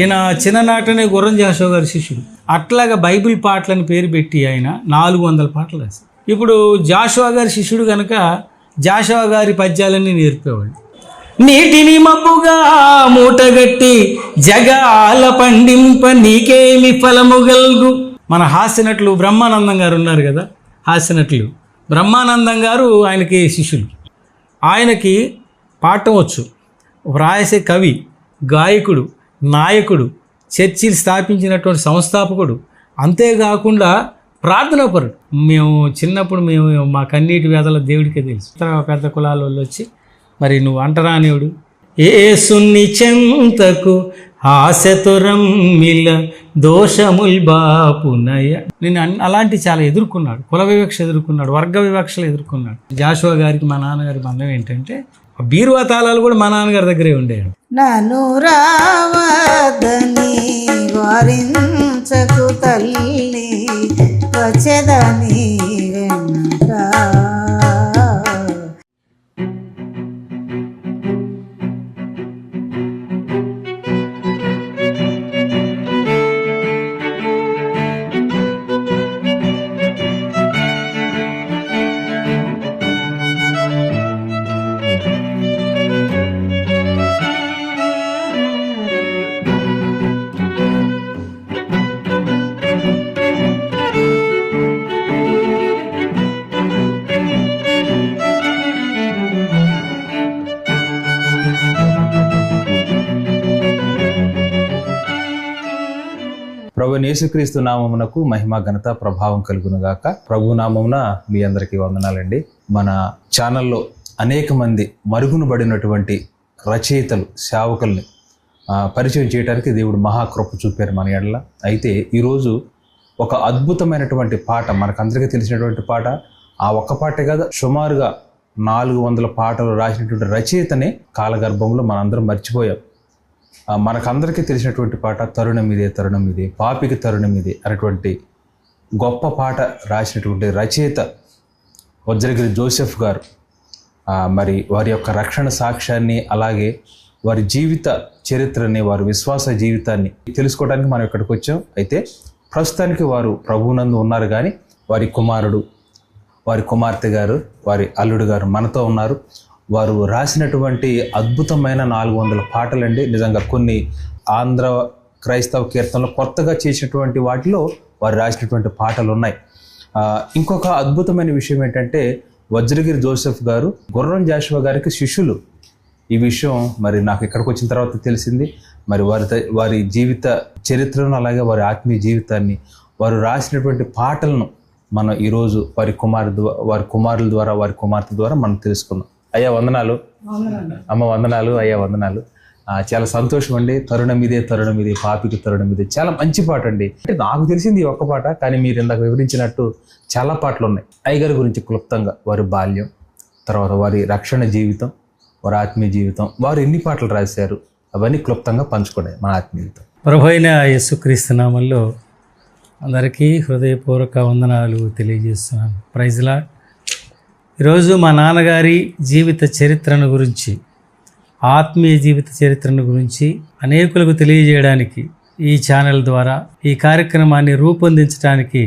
ఈయన చిన్ననాటనే గుర్రం జాషువా గారి శిష్యుడు. అట్లాగా బైబిల్ పాటలని పేరు పెట్టి ఆయన 400 పాటలు రాశారు. ఇప్పుడు జాషువా గారి శిష్యుడు కనుక జాషువా గారి పద్యాలన్నీ నేర్పేవాళ్ళు. నీటిని మబ్బుగా మూటగట్టి జగాల పండింప నీకేమి ఫలము గల్గు. మన హాస్యనటులు బ్రహ్మానందం గారు ఉన్నారు కదా, హాస్యనటులు బ్రహ్మానందం గారు ఆయనకి శిష్యులు. ఆయనకి పాడటం వచ్చు, వ్రాసే కవి, గాయకుడు, నాయకుడు, చర్చిలు స్థాపించినటువంటి సంస్థాపకుడు, అంతేకాకుండా ప్రార్థనాపరుడు. మేము చిన్నప్పుడు మా కన్నీటి వేదల దేవుడికే తెలుసు. పెద్ద కులాల వాళ్ళు వచ్చి మరి నువ్వు అంటరానివుడు యేసుని చెంతకు ఆశతురం మిల దోషముల్ బాపునయ. నేను అలాంటి చాలా ఎదుర్కొన్నాడు. కుల వివక్ష ఎదుర్కొన్నాడు, వర్గ వివక్షలు ఎదుర్కొన్నాడు. జాషువా గారికి మా నాన్నగారి బంధం ఏంటంటే బీరువా తాళాలు కూడా మా నాన్నగారి దగ్గరే ఉండేవి. నన్ను రావద్దని వారించకు తల్లి వచ్చేదని వెంట. ప్రభు యేసుక్రీస్తు నామమునకు మహిమ ఘనత ప్రభావం కలుగునుగాక. ప్రభు నామమున మీ అందరికీ వందనాలండి. మన ఛానల్లో అనేక మంది మరుగునబడినటువంటి రచయితలు, సేవకుల్ని పరిచయం చేయడానికి దేవుడు మహాకృప చూపారు మన ఎడల. అయితే ఈరోజు ఒక అద్భుతమైనటువంటి పాట, మనకందరికీ తెలిసినటువంటి పాట. ఆ ఒక్క పాటే కాదు, సుమారుగా 400 పాటలు రాసినటువంటి రచయితనే కాలగర్భంలో మనందరం మర్చిపోయాం. మనకందరికీ తెలిసినటువంటి పాట తరుణం ఇదే తరుణం ఇదే, పాపికి తరుణం ఇదే అనేటువంటి గొప్ప పాట రాసినటువంటి రచయిత వజ్రగిరి జోసెఫ్ గారు. మరి వారి యొక్క రక్షణ సాక్ష్యాన్ని, అలాగే వారి జీవిత చరిత్రని, వారి విశ్వాస జీవితాన్ని తెలుసుకోవడానికి మనం ఇక్కడికి వచ్చాం. అయితే ప్రస్తుతానికి వారు ప్రభువునందు ఉన్నారు, కానీ వారి కుమారుడు, వారి కుమార్తె గారు, వారి అల్లుడు గారు మనతో ఉన్నారు. వారు రాసినటువంటి అద్భుతమైన 400 పాటలండి. నిజంగా కొన్ని ఆంధ్ర క్రైస్తవ కీర్తనలు కొత్తగా చేసినటువంటి వాటిలో వారు రాసినటువంటి పాటలు ఉన్నాయి. ఇంకొక అద్భుతమైన విషయం ఏంటంటే, వజ్రగిరి జోసెఫ్ గారు గుర్రం జాషువా గారికి శిష్యులు. ఈ విషయం మరి నాకు ఇక్కడికి వచ్చిన తర్వాత తెలిసింది. మరి వారి జీవిత చరిత్రను, అలాగే వారి ఆత్మీయ జీవితాన్ని, వారు రాసినటువంటి పాటలను మనం ఈరోజు వారి కుమారుల ద్వారా, వారి కుమార్తె ద్వారా మనం తెలుసుకున్నాం. అయ్యా వందనాలు, అమ్మ వందనాలు, అయ్యా వందనాలు. చాలా సంతోషం అండి. తరుణం ఇదే తరుణం ఇదే, పాపికి తరుణం ఇదే చాలా మంచి పాట అండి. అంటే నాకు తెలిసింది ఒక్క పాట, కానీ మీరు ఇందాక వివరించినట్టు చాలా పాటలు ఉన్నాయి. అయ్యగారి గురించి క్లుప్తంగా, వారి బాల్యం, తర్వాత వారి రక్షణ జీవితం, వారి ఆత్మీయ జీవితం, వారు ఎన్ని పాటలు రాశారు, అవన్నీ క్లుప్తంగా పంచుకోండి మన ఆత్మీయత. ప్రభు అయిన యేసుక్రీస్తు నామములో అందరికీ హృదయపూర్వక వందనాలు తెలియజేస్తున్నాను. Praise lord. ఈరోజు మా నాన్నగారి జీవిత చరిత్రను గురించి, ఆత్మీయ జీవిత చరిత్రను గురించి అనేకులకు తెలియజేయడానికి ఈ ఛానల్ ద్వారా ఈ కార్యక్రమాన్ని రూపొందించడానికి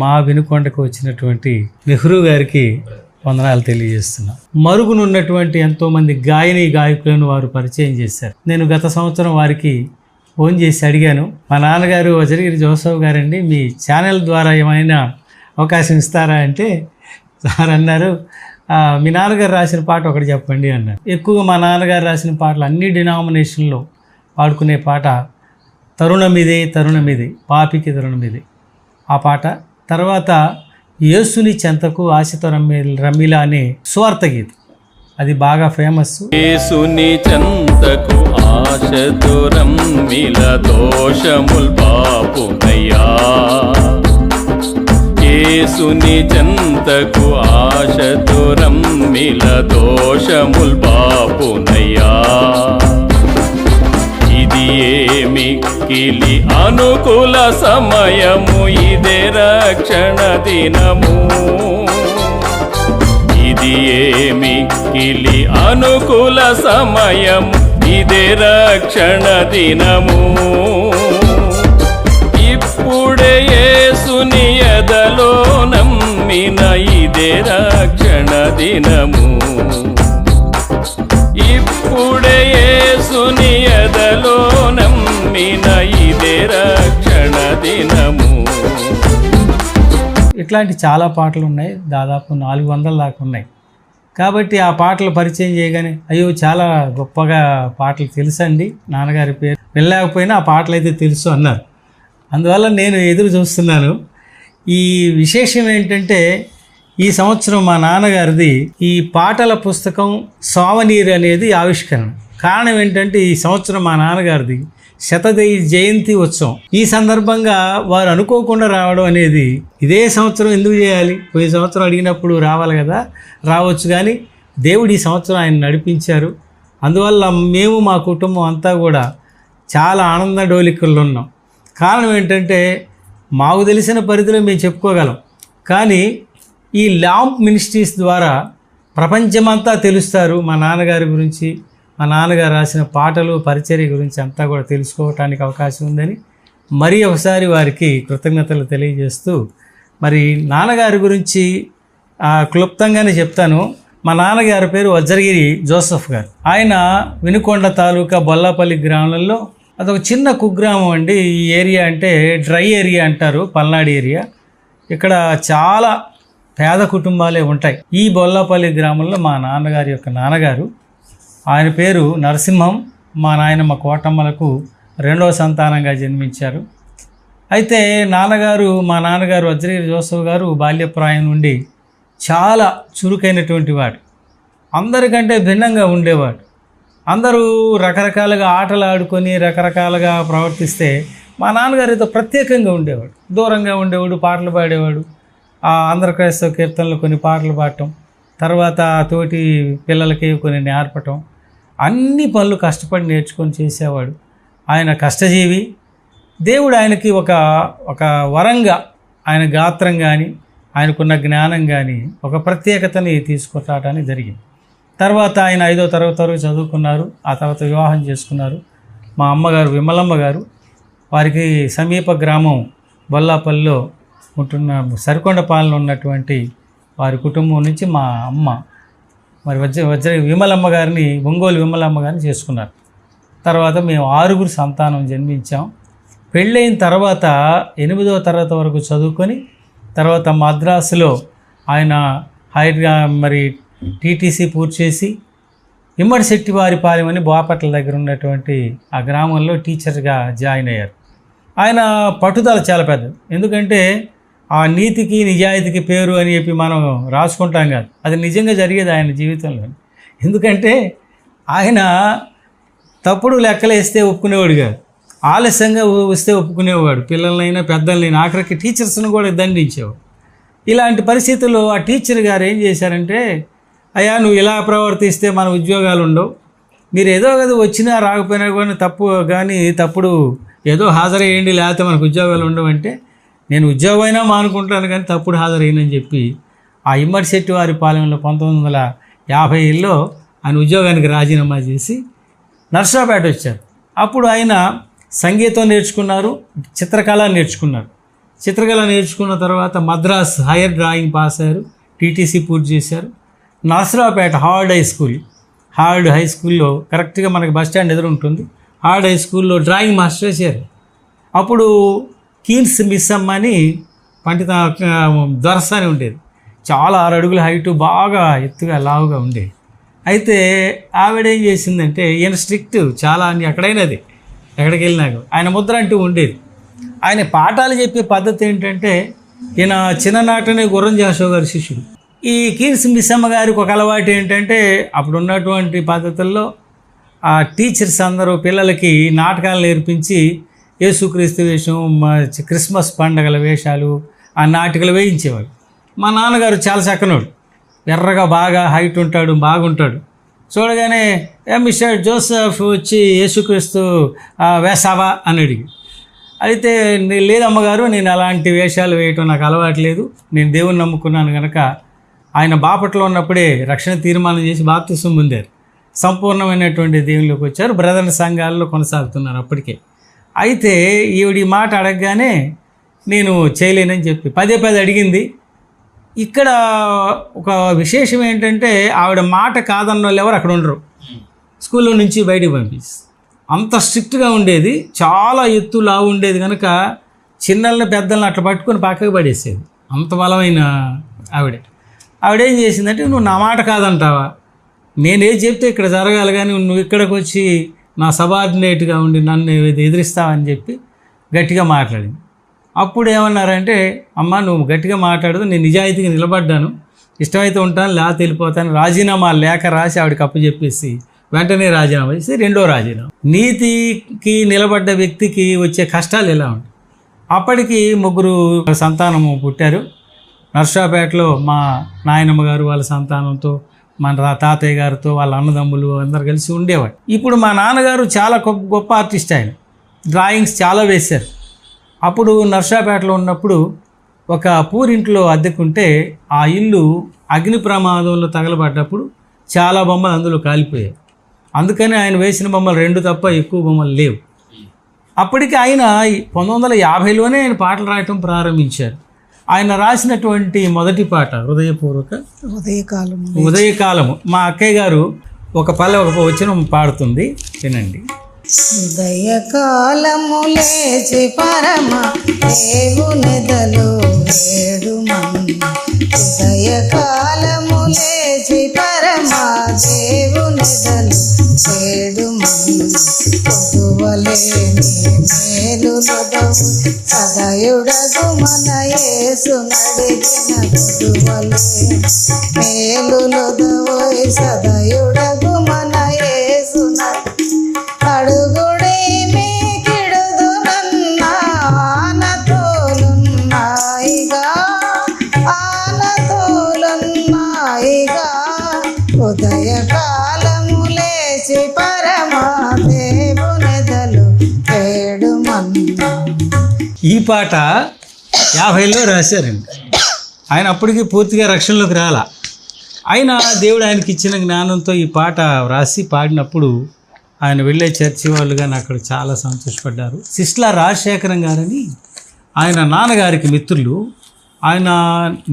మా వినుకొండకు వచ్చినటువంటి నెహ్రూ గారికి వందనాలు తెలియజేస్తున్నాం. మరుగునున్నటువంటి ఎంతోమంది గాయకులను వారు పరిచయం చేశారు. నేను గత సంవత్సరం వారికి ఫోన్ చేసి అడిగాను, మా నాన్నగారు వజ్రగిరి జోసెఫ్ గారండి, మీ ఛానల్ ద్వారా ఏమైనా అవకాశం ఇస్తారా అంటే సార్ అన్నారు, మీ నాన్నగారు రాసిన పాట ఒకటి చెప్పండి అన్నారు. ఎక్కువగా మా నాన్నగారు రాసిన పాటలు అన్ని డినామినేషన్లో పాడుకునే పాట తరుణమిదే తరుణమిదే, పాపికి తరుణమిదే ఆ పాట. తర్వాత యేసుని చెంతకు ఆశతో రమ్మిల అనే స్వార్థ గీతం, అది బాగా ఫేమస్. యేసుని చెంతకు ఆశతో రమ్మిల దోషముల్ బాపునయ్యా, యేసుని చెంతకు ఆశతో రమ్మిల దోషముల్ బాపునయ్యా. ఇది మిక్కిలి అనుకూల సమయము, ఇదే రక్షణ దినము. ఇది మిక్కిలి అనుకూల సమయము, ఇదే రక్షణ దినము. యేసుని ఎదలో నమ్మిన ఇదే రక్షణ దినము. ఇప్పుడే యేసుని ఎదలో నమ్మిన ఇదే రక్షణ దినము. ఇట్లాంటి చాలా పాటలు ఉన్నాయి, దాదాపు 400 దాకా ఉన్నాయి. కాబట్టి ఆ పాటలు పరిచయం చేయగానే అయ్యో చాలా గొప్పగా పాటలు తెలుసండి, నాన్నగారి పేరు వెళ్ళలేకపోయినా ఆ పాటలు అయితే తెలుసు అన్నారు. అందువల్ల నేను ఎదురు చూస్తున్నాను. ఈ విశేషం ఏంటంటే ఈ సంవత్సరం మా నాన్నగారిది ఈ పాటల పుస్తకం సావనీరు అనేది ఆవిష్కరణ. కారణం ఏంటంటే ఈ సంవత్సరం మా నాన్నగారిది జయంతి ఉత్సవం. ఈ సందర్భంగా వారు అనుకోకుండా రావడం అనేది, ఇదే సంవత్సరం ఎందుకు చేయాలి, పోయి సంవత్సరం అడిగినప్పుడు రావాలి కదా, రావచ్చు. కానీ దేవుడు ఈ సంవత్సరం ఆయన నడిపించారు. అందువల్ల మేము మా కుటుంబం అంతా కూడా చాలా ఆనంద డోలికల్లో ఉన్నాం. కారణం ఏంటంటే మాకు తెలిసిన పరిధిలో మేము చెప్పుకోగలం, కానీ ఈ ల్యాంప్ మినిస్ట్రీస్ ద్వారా ప్రపంచమంతా తెలుస్తారు మా నాన్నగారి గురించి, మా నాన్నగారు రాసిన పాటలు పరిచర్య గురించి అంతా కూడా తెలుసుకోవటానికి అవకాశం ఉందని మరీ ఒకసారి వారికి కృతజ్ఞతలు తెలియజేస్తూ, మరి నాన్నగారి గురించి క్లుప్తంగానే చెప్తాను. మా నాన్నగారి పేరు వజ్రగిరి జోసఫ్ గారు. ఆయన వినుకొండ తాలూకా బొల్లాపల్లి గ్రామంలో, అదొక చిన్న కుగ్రామం అండి. ఈ ఏరియా అంటే డ్రై ఏరియా అంటారు, పల్నాడు ఏరియా. ఇక్కడ చాలా పేద కుటుంబాలే ఉంటాయి. ఈ బొల్లాపల్లి గ్రామంలో మా నాన్నగారి యొక్క నాన్నగారు, ఆయన పేరు నరసింహం, మా నాయనమ్మ కోటమ్మలకు 2వ సంతానంగా జన్మించారు. అయితే మా నాన్నగారు వజ్రగిరి జోసఫ్ గారు బాల్యప్రాయం నుండి చాలా చురుకైనటువంటి వాడు, అందరికంటే భిన్నంగా ఉండేవాడు. అందరూ రకరకాలుగా ఆటలు ఆడుకొని రకరకాలుగా ప్రవర్తిస్తే మా నాన్నగారు ఏదో ప్రత్యేకంగా ఉండేవాడు, దూరంగా ఉండేవాడు, పాటలు పాడేవాడు. ఆంధ్ర క్రైస్తవ కీర్తనలు కొన్ని పాటలు పాడటం, తర్వాత తోటి పిల్లలకి కొన్ని నేర్పటం, అన్ని పనులు కష్టపడి నేర్చుకొని చేసేవాడు. ఆయన కష్టజీవి. దేవుడు ఆయనకి ఒక వరంగా ఆయన గాత్రం కానీ ఆయనకున్న జ్ఞానం కానీ ఒక ప్రత్యేకతని తీసుకురావడానికి జరిగింది. తర్వాత ఆయన 5వ తరగతి వరకు చదువుకున్నారు. ఆ తర్వాత వివాహం చేసుకున్నారు. మా అమ్మగారు విమలమ్మ గారు, వారికి సమీప గ్రామం బొల్లాపల్లిలో ఉంటున్న సరికొండపాలెంలో ఉన్నటువంటి వారి కుటుంబం నుంచి మా అమ్మ మరి విమలమ్మ గారిని, ఒంగోలు విమలమ్మ గారిని చేసుకున్నారు. తర్వాత మేము 6 సంతానం జన్మించాం. పెళ్ళైన తర్వాత 8వ తరగతి వరకు చదువుకొని తర్వాత మద్రాసులో ఆయన మరి టీటీసీ పూర్తి చేసి ఇమ్మడి శెట్టివారిపాలెం అని బాపట్ల దగ్గర ఉన్నటువంటి ఆ గ్రామంలో టీచర్గా జాయిన్ అయ్యారు. ఆయన పట్టుదల చాలా పెద్దది. ఎందుకంటే ఆ నీతికి నిజాయితీకి పేరు అని చెప్పి మనం రాసుకుంటాం కాదు, అది నిజంగా జరిగేది ఆయన జీవితంలో. ఎందుకంటే ఆయన తప్పుడు లెక్కలేస్తే ఒప్పుకునేవాడు కాదు, ఆలస్యంగా వస్తే ఒప్పుకునేవాడు. పిల్లలైనా పెద్దలైనా, ఆఖరికి టీచర్స్ను కూడా దండించేవాడు. ఇలాంటి పరిస్థితుల్లో ఆ టీచర్ గారు ఏం చేశారంటే, అయ్యా నువ్వు ఇలా ప్రవర్తిస్తే మన ఉద్యోగాలు ఉండవు, మీరు ఏదో కదా వచ్చినా రాకపోయినా కానీ తప్పుడు ఏదో హాజరయ్యండి, లేకపోతే మనకు ఉద్యోగాలు ఉండవంటే, నేను ఉద్యోగం అయినా మానుకుంటాను కానీ తప్పుడు హాజరైందని చెప్పి ఆ ఇమ్మడి శెట్టివారిపాలెంలో 1950లో ఆయన ఉద్యోగానికి రాజీనామా చేసి నర్సాపేట వచ్చారు. అప్పుడు ఆయన సంగీతం నేర్చుకున్నారు, చిత్రకళ నేర్చుకున్నారు. చిత్రకళ నేర్చుకున్న తర్వాత మద్రాస్ హైయర్ డ్రాయింగ్ పాస్ అయ్యారు, టీటీసీ పూర్తి చేశారు. నర్సరావుపేట హార్డ్ హై స్కూల్లో కరెక్ట్గా మనకి బస్ స్టాండ్ ఎదురు ఉంటుంది. హార్డ్ హై స్కూల్లో డ్రాయింగ్ మాస్టర్ చేశారు. అప్పుడు కీన్స్ మిస్సమ్మ అని పండిత దొరసాని ఉండేది, చాలా 6 అడుగుల హైటు, బాగా ఎత్తుగా లావుగా ఉండేది. అయితే ఆవిడ ఏం చేసిందంటే, ఈయన స్ట్రిక్ట్ చాలా అని ఎక్కడైనాది, ఎక్కడికి వెళ్ళినాక ఆయన ముద్ర అంటూ ఉండేది. ఆయన పాఠాలు చెప్పే పద్ధతి ఏంటంటే, ఈయన చిన్ననాటనే గుర్రం జాషువా గారి శిష్యుడు. ఈ కీన్స్ మిస్సమ్మ గారికి ఒక అలవాటు ఏంటంటే, అప్పుడు ఉన్నటువంటి పద్ధతుల్లో ఆ టీచర్స్ అందరూ పిల్లలకి నాటకాలు నేర్పించి యేసుక్రీస్తు వేషం, క్రిస్మస్ పండగల వేషాలు, ఆ నాటికలు వేయించేవాడు. మా నాన్నగారు చాలా చక్కనోడు, ఎర్రగా బాగా హైట్ ఉంటాడు, బాగుంటాడు. చూడగానే మిస్టర్ జోసెఫ్ వచ్చి యేసుక్రీస్తు వేసావా అని అడిగి, అయితే లేదమ్మగారు, నేను అలాంటి వేషాలు వేయటం నాకు అలవాటు లేదు, నేను దేవుని నమ్ముకున్నాను కనుక. ఆయన బాపట్లో ఉన్నప్పుడే రక్షణ తీర్మానం చేసి బాప్తిసం పొందారు, సంపూర్ణమైనటువంటి దేవుళ్ళకి వచ్చారు, బ్రదర్ సంఘాల్లో కొనసాగుతున్నారు అప్పటికే. అయితే ఈవిడ మాట అడగగానే నేను చేయలేనని చెప్పి పదే అడిగింది. ఇక్కడ ఒక విశేషం ఏంటంటే ఆవిడ మాట కాదన్న వాళ్ళు ఎవరు అక్కడ ఉండరు. స్కూల్లో నుంచి బయటికి పంపిస్తారు. అంత స్ట్రిక్ట్గా ఉండేది, చాలా ఎత్తులా ఉండేది కనుక చిన్నల్ని పెద్దల్ని అట్లా పట్టుకొని పక్కకు పడేసేది. అంత బలమైన ఆవిడేం చేసిందంటే, నువ్వు నా మాట కాదంటావా, నేనేం చెప్తే ఇక్కడ జరగాలి కానీ నువ్వు ఇక్కడికి వచ్చి నా సబార్డినేట్గా ఉండి నన్ను ఎదిరిస్తావని చెప్పి గట్టిగా మాట్లాడింది. అప్పుడు ఏమన్నారంటే, అమ్మ నువ్వు గట్టిగా మాట్లాడదు, నేను నిజాయితీగా నిలబడ్డాను, ఇష్టమైతే ఉంటాను లేకపోతే వెళ్ళిపోతాను, రాజీనామా లేఖ రాసి ఆవిడకి అప్పచెప్పేసి వెంటనే రాజీనామా చేసి రెండో రాజీనామా. నీతికి నిలబడ్డ వ్యక్తికి వచ్చే కష్టాలు ఎలా ఉంటాయి. అప్పటికి 3 సంతానము పుట్టారు. నర్సాపేటలో మా నాయనమ్మ గారు వాళ్ళ సంతానంతో, మన తాతయ్య గారితో, వాళ్ళ అన్నదమ్ములు అందరు కలిసి ఉండేవాడు. ఇప్పుడు మా నాన్నగారు చాలా గొప్ప ఆర్టిస్ట్, ఆయన డ్రాయింగ్స్ చాలా వేశారు. అప్పుడు నర్సాపేటలో ఉన్నప్పుడు ఒక పూరింట్లో అద్దెకుంటే ఆ ఇల్లు అగ్ని ప్రమాదంలో తగలబడ్డప్పుడు చాలా బొమ్మలు అందులో కాలిపోయాయి. అందుకని ఆయన వేసిన బొమ్మలు 2 తప్ప ఎక్కువ బొమ్మలు లేవు. అప్పటికి ఆయన 1950లోనే ఆయన పాటలు రాయటం ప్రారంభించారు. ఆయన రాసినటువంటి మొదటి పాట ఉదయకాలము. మా అక్కయ్య గారు ఒక వచనం పాడుతుంది, వినండి. ఉదయకాలము లేచి పరమ దేవునిదలో వేడుమని, ఉదయకాలము లేచి పరమ దేవునిదలో వేడుమని, పొదువలేని మేలులదవు సదయుడగు మన యేసు నడిగిన, పొదువలేని మేలులదవు సదయుడగు మన యేసు అడుగుడే మీకిడుదు నన్న ఆనతోలున్నాయిగా ఉదయకాలము లేచి పరమా దేవునిదలు వేడుమన్నా. ఈ పాట 50లో రాశారండి. ఆయన అప్పటికి పూర్తిగా రక్షణలోకి రాలా. ఆయన దేవుడు ఆయనకి ఇచ్చిన జ్ఞానంతో ఈ పాట రాసి పాడినప్పుడు ఆయన వెళ్ళే చర్చి వాళ్ళు కానీ అక్కడ చాలా సంతోషపడ్డారు. సిస్లా రాజశేఖరం గారని ఆయన నాన్నగారికి మిత్రులు, ఆయన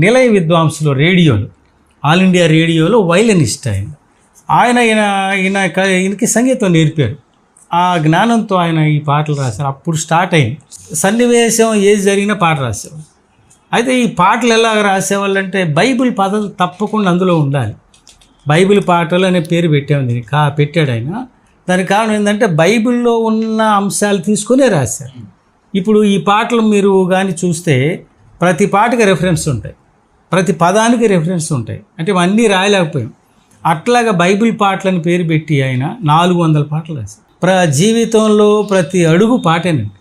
నిలయ విద్వాంసులు, రేడియోలు, ఆల్ ఇండియా రేడియోలో వైలనిస్ట్. ఈయనకి సంగీతం నేర్పారు. ఆ జ్ఞానంతో ఆయన ఈ పాటలు రాశారు. అప్పుడు స్టార్ట్ అయింది సన్నివేశం, ఏది జరిగినా పాట రాసేవాళ్ళు. అయితే ఈ పాటలు ఎలా రాసేవాళ్ళు అంటే, బైబిల్ పదాలు తప్పకుండా అందులో ఉండాలి. బైబిల్ పాటలు అనే పేరు పెట్టాము దీనికి, పెట్టాడు ఆయన. దానికి కారణం ఏంటంటే బైబిల్లో ఉన్న అంశాలు తీసుకునే రాశారు. ఇప్పుడు ఈ పాటలు మీరు కానీ చూస్తే ప్రతి పాటకి రెఫరెన్స్ ఉంటాయి, ప్రతి పదానికి రెఫరెన్స్ ఉంటాయి. అంటే అన్నీ రాయలేకపోయాం. అట్లాగా బైబిల్ పాటలని పేరు పెట్టి ఆయన 400 పాటలు రాశారు. జీవితంలో ప్రతి అడుగు పాటేనండి.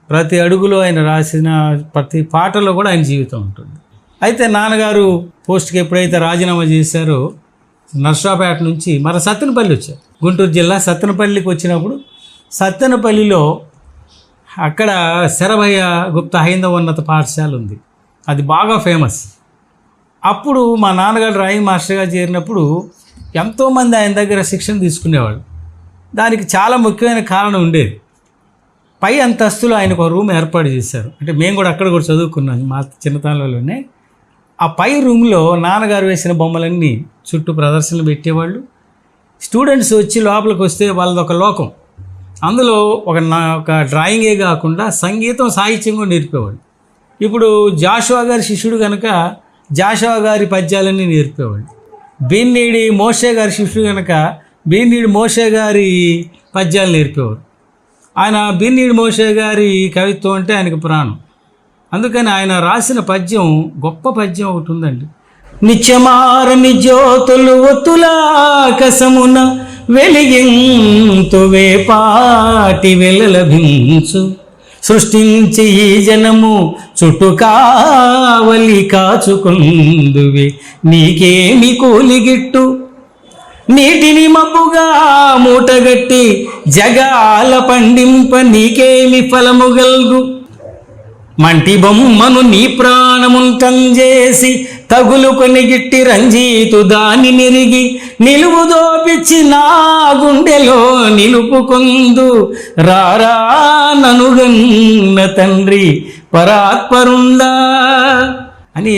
ప్రతి అడుగులో ఆయన రాసిన ప్రతి పాటలో కూడా ఆయన జీవితం ఉంటుంది. అయితే నాన్నగారు పోస్ట్కి ఎప్పుడైతే రాజీనామా చేశారో నర్సాపేట నుంచి మరి సత్తెనపల్లి వచ్చారు. గుంటూరు జిల్లా సత్తెనపల్లికి వచ్చినప్పుడు సత్తెనపల్లిలో అక్కడ శరభయ్య గుప్తా హైందవ ఉన్నత పాఠశాల ఉంది, అది బాగా ఫేమస్. అప్పుడు మా నాన్నగారు డ్రాయింగ్ మాస్టర్గా చేరినప్పుడు ఎంతోమంది ఆయన దగ్గర శిక్షణ తీసుకునేవాళ్ళు. దానికి చాలా ముఖ్యమైన కారణం ఉండేది. పై అంతస్తులో ఆయనకు ఒక రూమ్ ఏర్పాటు చేశారు. అంటే మేము కూడా అక్కడ కూడా చదువుకున్నాం మా చిన్నతనంలోనే. ఆ పై రూమ్లో నాన్నగారు వేసిన బొమ్మలన్నీ చుట్టూ ప్రదర్శనలు పెట్టేవాళ్ళు. స్టూడెంట్స్ వచ్చి లోపలికి వస్తే వాళ్ళది ఒక లోకం. అందులో ఒక డ్రాయింగే కాకుండా సంగీతం, సాహిత్యం కూడా నేర్పేవాళ్ళు. ఇప్పుడు జాషువా గారి శిష్యుడు కనుక జాషువా గారి పద్యాలన్నీ నేర్పేవాళ్ళు. బీన్నీడి మోషే గారి శిష్యుడు కనుక బీన్నీడి మోషే గారి పద్యాలు నేర్పేవారు. ఆయన బీన్నీడి మోషే గారి కవిత్వం అంటే ఆయనకు ప్రాణం. అందుకని ఆయన రాసిన పద్యం, గొప్ప పద్యం ఒకటి ఉందండి. నిత్యమారని జ్యోతులు ఒత్తులాకసమున వెలిగింతు వేపాటి వెలలభించు, సృష్టించి ఈ జనము చుట్టు కావలి కాచుకుందువే, నీకేమి కూలిగిట్టు నీటిని మబ్బుగా మూటగట్టి జగాల పండింప నీకేమి ఫలము గల్గు, మంటి బొమ్మను నీ ప్రాణముంటం చేసి తగులు కొని గిట్టి రంజీతు దాని నిరిగి నిలువుదోపిచ్చి నా గుండెలో నిలుపుకొందు రారా ననుగన్న తండ్రి పరాత్పరుండా అని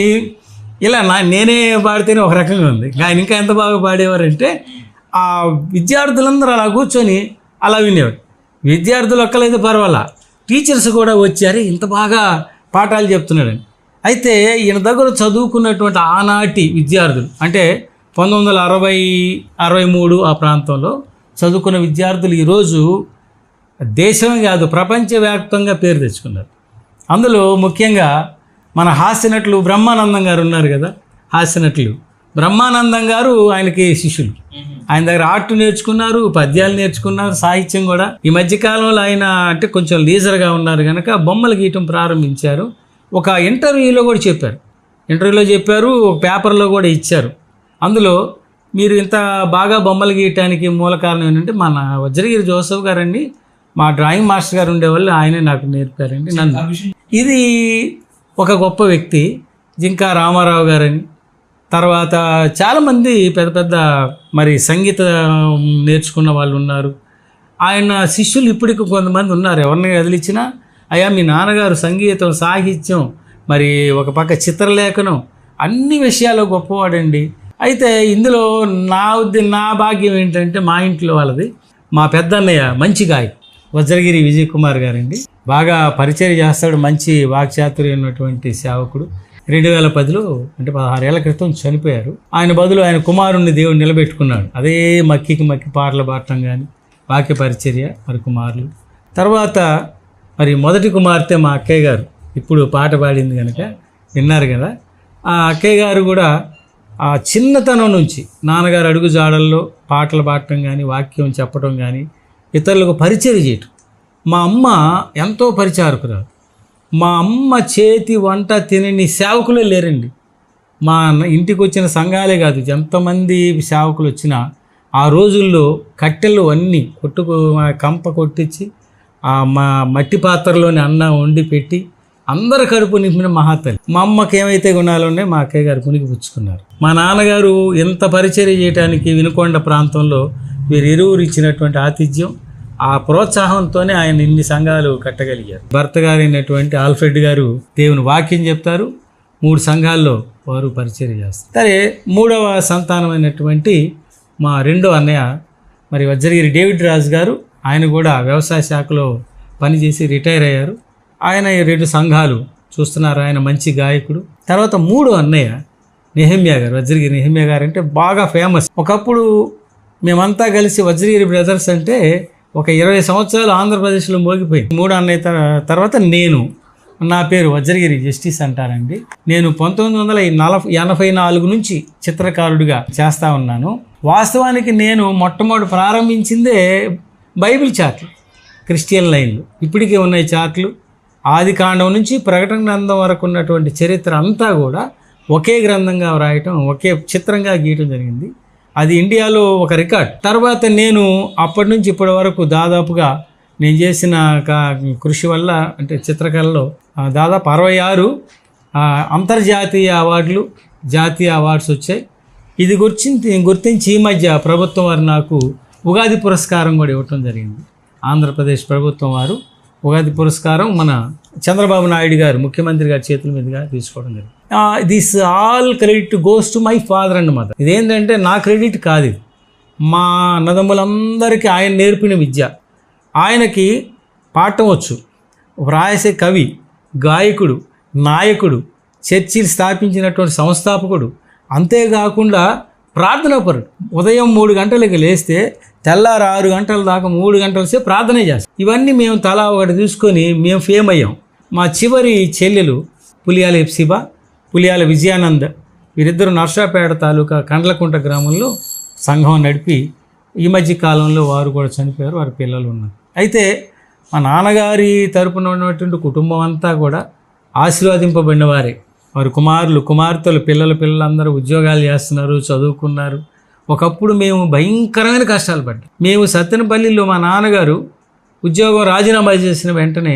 ఇలా నేనే పాడితేనే ఒక రకంగా ఉంది. ఆయన ఇంకా ఎంత బాగా పాడేవారంటే ఆ విద్యార్థులందరూ అలా కూర్చొని అలా వినేవారు. విద్యార్థులు ఒక్కలైతే పర్వాలా, టీచర్స్ కూడా వచ్చారు ఇంత బాగా పాఠాలు చెప్తున్నాడని. అయితే ఈయన దగ్గర చదువుకున్నటువంటి ఆనాటి విద్యార్థులు అంటే 1963 ఆ ప్రాంతంలో చదువుకున్న విద్యార్థులు ఈరోజు దేశమే కాదు ప్రపంచవ్యాప్తంగా పేరు తెచ్చుకున్నారు. అందులో ముఖ్యంగా మన హాస్యనటులు బ్రహ్మానందం గారు ఉన్నారు కదా, హాస్యనటులు బ్రహ్మానందం గారు ఆయనకి శిష్యులు. ఆయన దగ్గర ఆర్ట్ నేర్చుకున్నారు, పద్యాలు నేర్చుకున్నారు, సాహిత్యం కూడా. ఈ మధ్యకాలంలో ఆయన అంటే కొంచెం లీజర్గా ఉన్నారు కనుక బొమ్మలు గీయటం ప్రారంభించారు. ఒక ఇంటర్వ్యూలో కూడా చెప్పారు, ఒక పేపర్లో కూడా ఇచ్చారు. అందులో మీరు ఇంత బాగా బొమ్మలు గీయటానికి మూల కారణం ఏంటంటే మన వజ్రగిరి జోసఫ్ గారండి, మా డ్రాయింగ్ మాస్టర్ గారు ఉండేవాళ్ళు, ఆయనే నాకు నేర్పారండి నన్ను. ఇది ఒక గొప్ప వ్యక్తి. జింకా రామారావు గారని, తర్వాత చాలామంది పెద్ద పెద్ద మరి సంగీత నేర్చుకున్న వాళ్ళు ఉన్నారు. ఆయన శిష్యులు ఇప్పటికి కొంతమంది ఉన్నారు. ఎవరిని వదిలిచ్చినా అయ్యా మీ నాన్నగారు సంగీతం, సాహిత్యం, మరి ఒక పక్క చిత్రలేఖనం, అన్ని విషయాల్లో గొప్పవాడండి. అయితే ఇందులో నా భాగ్యం ఏంటంటే మా ఇంట్లో వాళ్ళది మా పెద్దన్నయ్య మంచి గాయకుడు వజ్రగిరి విజయ్ కుమార్ గారండి. బాగా పరిచయం చేస్తాడు, మంచి వాక్చాతుర్యం ఉన్నటువంటి సేవకుడు. 2010లో అంటే 16 ఏళ్ల క్రితం చనిపోయారు. ఆయన బదులు ఆయన కుమారుణ్ణి దేవుడు నిలబెట్టుకున్నాడు. అదే మక్కి పాటలు పాడటం కానీ వాక్య పరిచర్య మరి కుమారులు. తర్వాత మరి మొదటి కుమార్తె మా అక్కయ్య గారు ఇప్పుడు పాట పాడింది కనుక విన్నారు కదా. ఆ అక్కయ్య గారు కూడా ఆ చిన్నతనం నుంచి నాన్నగారు అడుగు జాడల్లో పాటలు పాడటం కానీ వాక్యం చెప్పడం కానీ ఇతరులకు పరిచయం చేయటం. మా అమ్మ ఎంతో పరిచారకురాలు. మా అమ్మ చేతి వంట తినని సేవకులే లేరండి. మా ఇంటికి వచ్చిన సంఘాలే కాదు, ఎంతమంది సేవకులు వచ్చినా ఆ రోజుల్లో కట్టెలు అన్నీ కంప కొట్టించి మా మట్టి పాత్రలోని అన్నం వండి పెట్టి అందరు కడుపు నింపిన మహాతల్లి. మా అమ్మకి ఏమైతే గుణాలు ఉన్నాయో మా అక్కయ్య గారు పునికి పుచ్చుకున్నారు. మా నాన్నగారు ఎంత పరిచర్య చేయడానికి వినుకొండ ప్రాంతంలో వీరు ఇరువురు ఇచ్చినటువంటి ఆతిథ్యం, ఆ ప్రోత్సాహంతోనే ఆయన ఇన్ని సంఘాలు కట్టగలిగారు. భర్త గారైనటువంటి ఆల్ఫ్రెడ్ గారు దేవుని వాక్యం చెప్తారు, 3 సంఘాల్లో వారు పరిచర్య చేస్తారు. సరే, 3వ సంతానమైనటువంటి మా రెండో అన్నయ్య మరి వజ్రగిరి డేవిడ్ రాజు గారు, ఆయన కూడా వ్యవసాయ శాఖలో పనిచేసి రిటైర్ అయ్యారు. ఆయన 2 సంఘాలు చూస్తున్నారు. ఆయన మంచి గాయకుడు. తర్వాత 3వ అన్నయ్య నెహమ్యా గారు, వజ్రగిరి నెహమ్యా గారు అంటే బాగా ఫేమస్. ఒకప్పుడు మేమంతా కలిసి వజ్రగిరి బ్రదర్స్ అంటే ఒక 20 సంవత్సరాలు ఆంధ్రప్రదేశ్లో మోగిపోయింది. 3వ అన్నయ్య తర్వాత నేను, నా పేరు వజ్రగిరి జస్టిస్ అంటారండి. నేను 1984 నుంచి చిత్రకారుడిగా చేస్తూ ఉన్నాను. వాస్తవానికి నేను మొట్టమొదటి ప్రారంభించిందే బైబిల్ చార్ట్లు, క్రిస్టియన్ లైన్లు. ఇప్పటికే ఉన్నాయి చార్ట్లు. ఆది కాండం నుంచి ప్రకటన గ్రంథం వరకు ఉన్నటువంటి చరిత్ర అంతా కూడా ఒకే గ్రంథంగా వ్రాయటం, ఒకే చిత్రంగా గీయటం జరిగింది. అది ఇండియాలో ఒక రికార్డ్. తర్వాత నేను అప్పటి నుంచి ఇప్పటి వరకు దాదాపుగా నేను చేసిన కృషి వల్ల అంటే చిత్రకళలో దాదాపు 66 అంతర్జాతీయ అవార్డులు, జాతీయ అవార్డ్స్ వచ్చాయి. ఇది గుర్తించి ఈ మధ్య ప్రభుత్వం వారు నాకు ఉగాది పురస్కారం కూడా ఇవ్వటం జరిగింది. ఆంధ్రప్రదేశ్ ప్రభుత్వం వారు ఉగాది పురస్కారం మన చంద్రబాబు నాయుడు గారు ముఖ్యమంత్రి గారి చేతుల మీదుగా తీసుకోవడం జరిగింది. This all credit goes to my father and mother. ఇదేంటంటే నా క్రెడిట్ కాదు, ఇది మా అన్నదమ్ములందరికీ ఆయన నేర్పిన విద్య. ఆయనకి పాడటం వచ్చు, వ్రాసే కవి, గాయకుడు, నాయకుడు, చర్చిలు స్థాపించినటువంటి సంస్థాపకుడు. అంతేకాకుండా ప్రార్థనాపరుడు. ఉదయం 3 గంటలకు లేస్తే తెల్లారు 6 గంటల దాకా 3 గంటల సేపు ప్రార్థనే చేస్తాం. ఇవన్నీ మేము తలా ఒకటి తీసుకొని మేము ఫేమ్ అయ్యాం. మా చివరి చెల్లెలు పులియాల ఎప్సిబా, పులియాల విజయానంద్, వీరిద్దరు నర్సాపేట తాలూకా కండ్లకుంట గ్రామంలో సంఘం నడిపి ఈ మధ్య కాలంలో వారు కూడా చనిపోయారు. వారి పిల్లలు ఉన్నారు. అయితే మా నాన్నగారి తరపున ఉన్నటువంటి కుటుంబం అంతా కూడా ఆశీర్వదింపబడిన వారే. వారి కుమారులు, కుమార్తెలు, పిల్లలందరూ ఉద్యోగాలు చేస్తున్నారు, చదువుకున్నారు. ఒకప్పుడు మేము భయంకరమైన కష్టాలు పడ్డాం. మేము సత్తెనపల్లిలో మా నాన్నగారు ఉద్యోగం రాజీనామా చేసిన వెంటనే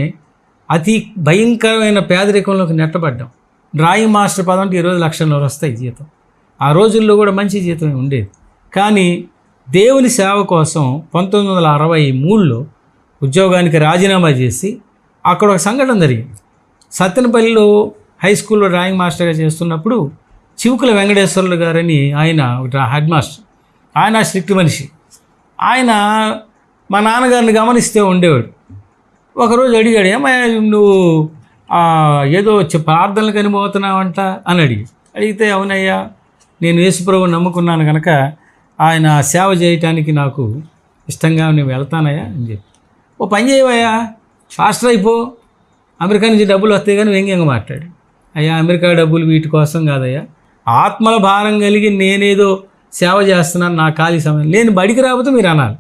అతి భయంకరమైన పేదరికంలోకి నెట్టబడ్డాం. డ్రాయింగ్ మాస్టర్ పదం అంటే ఈరోజు లక్షన్నర వస్తాయి జీతం. ఆ రోజుల్లో కూడా మంచి జీతం ఉండేది. కానీ దేవుని సేవ కోసం 1963లో ఉద్యోగానికి రాజీనామా చేసి అక్కడ ఒక సంఘటన జరిగింది. సత్తెనపల్లిలో హై స్కూల్లో డ్రాయింగ్ మాస్టర్గా చేస్తున్నప్పుడు చివుకుల వెంకటేశ్వర్లు గారని ఆయన హెడ్ మాస్టర్, ఆయన స్ట్రిక్ట్ మనిషి. ఆయన మా నాన్నగారిని గమనిస్తే ఉండేవాడు. ఒకరోజు అడిగాడు, ఏమయ్యా నువ్వు ఏదో ప్రార్థనలు కనిపోతున్నావంట అని అడిగితే, అవునయ్యా నేను యేసుప్రభువుని నమ్ముకున్నాను కనుక ఆయన సేవ చేయటానికి నాకు ఇష్టంగా నేను వెళ్తానయ్యా అని చెప్పి, ఓ పని చేయవయ్యా ఫాస్టర్ అయిపో, అమెరికా నుంచి డబ్బులు వస్తాయి కానీ వ్యంగ్యంగా మాట్లాడు. అయ్యా అమెరికా డబ్బులు వీటి కోసం కాదయ్యా, ఆత్మల భారం కలిగి నేనేదో సేవ చేస్తున్నాను, నా ఖాళీ సమయం నేను బడికి రాకపోతే మీరు అనాలి.